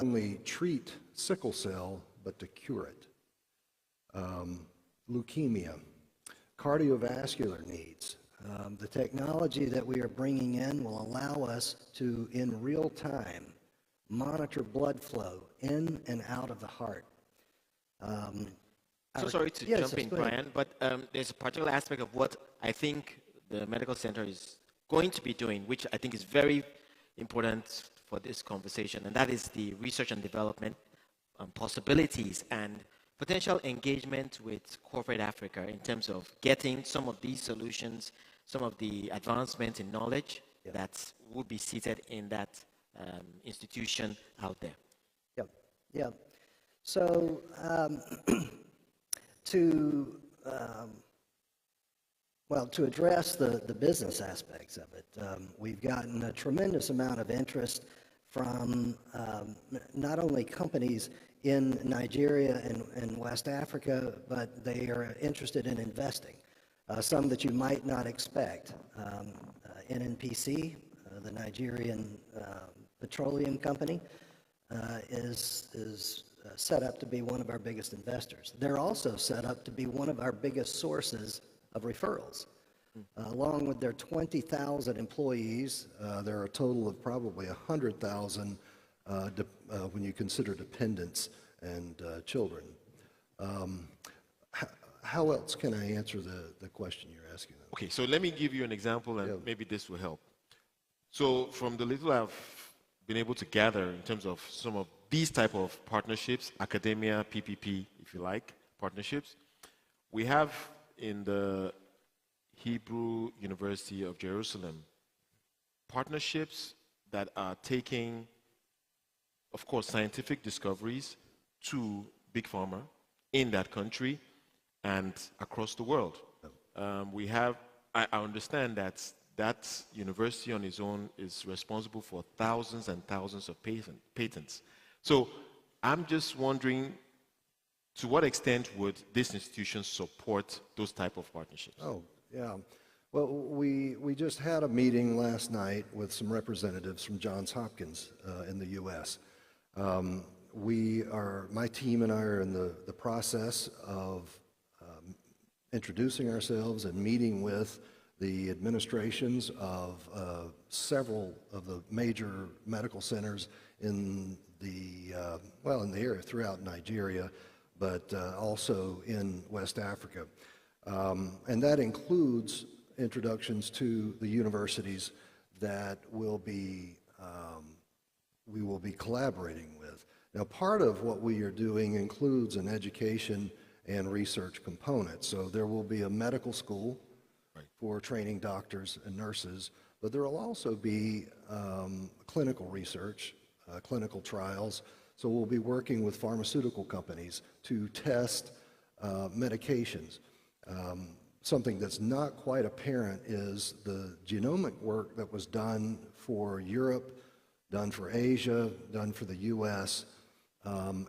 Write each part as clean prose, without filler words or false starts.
only treat sickle cell, but to cure it. Leukemia, cardiovascular needs. The technology that we are bringing in will allow us to, in real time, monitor blood flow in and out of the heart. So sorry to jump in, Brian, but there's a particular aspect of what I think the medical center is going to be doing, which I think is very important for this conversation, and that is the research and development possibilities and potential engagement with corporate Africa in terms of getting some of these solutions, some of the advancements in knowledge that will be seated in that institution out there. Yeah. So to address the business aspects of it, we've gotten a tremendous amount of interest from not only companies in Nigeria and West Africa, but they are interested in investing. Some that you might not expect. NNPC, the Nigerian petroleum company, is set up to be one of our biggest investors. They're also set up to be one of our biggest sources of referrals. Along with their 20,000 employees, there are a total of probably 100,000 when you consider dependents and children. How else can I answer the question you're asking? Okay, so let me give you an example, and maybe this will help. So from the little I've been able to gather in terms of some of these type of partnerships, academia, PPP, if you like, partnerships, we have in the Hebrew University of Jerusalem partnerships that are taking, of course, scientific discoveries to big pharma in that country and across the world. We have, I understand that university on its own is responsible for thousands and thousands of patents. So I'm just wondering, to what extent would this institution support those type of partnerships? Oh, yeah. Well, we just had a meeting last night with some representatives from Johns Hopkins in the U.S. My team and I are in the process of introducing ourselves and meeting with the administrations of several of the major medical centers in the area throughout Nigeria, but also in West Africa. And that includes introductions to the universities that we will be collaborating with. Now, part of what we are doing includes an education and research component. So there will be a medical school for training doctors and nurses, but there will also be clinical research, clinical trials. So we'll be working with pharmaceutical companies to test medications. Something that's not quite apparent is the genomic work that was done for Europe, done for Asia, done for the US.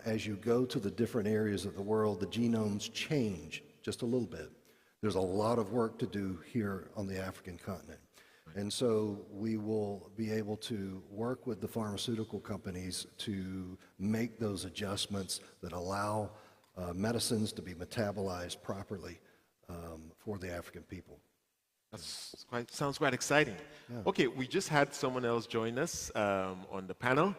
As you go to the different areas of the world, the genomes change just a little bit. There's a lot of work to do here on the African continent. And so we will be able to work with the pharmaceutical companies to make those adjustments that allow medicines to be metabolized properly for the African people. Sounds quite exciting. Yeah. Okay, we just had someone else join us on the panel.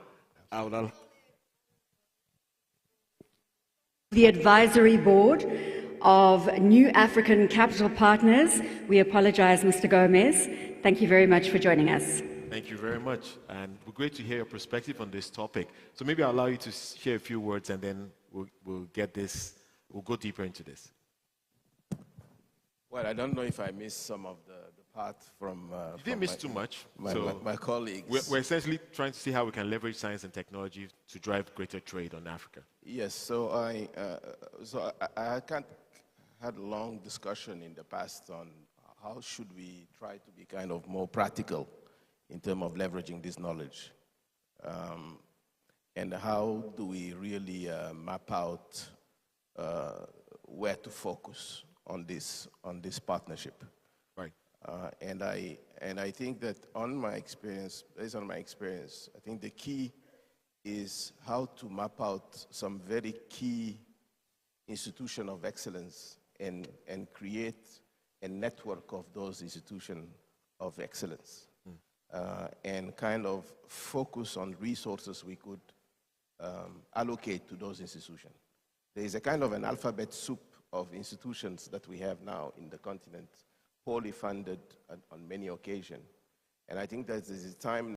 The advisory board of New African Capital Partners. We apologize, Mr. Gomez. Thank you very much for joining us. Thank you very much. And we're great to hear your perspective on this topic. So maybe I'll allow you to share a few words and then we'll go deeper into this. Well, I don't know if I missed some of the part from... you didn't miss too much. My colleagues. We're essentially trying to see how we can leverage science and technology to drive greater trade on Africa. Yes, so I had a long discussion in the past on how should we try to be kind of more practical in terms of leveraging this knowledge. And how do we really map out where to focus on this partnership. Right. And I think that based on my experience, I think the key is how to map out some very key institution of excellence and create a network of those institutions of excellence and kind of focus on resources we could allocate to those institutions. There is a kind of an alphabet soup of institutions that we have now in the continent, wholly funded on many occasions. And I think that there is a time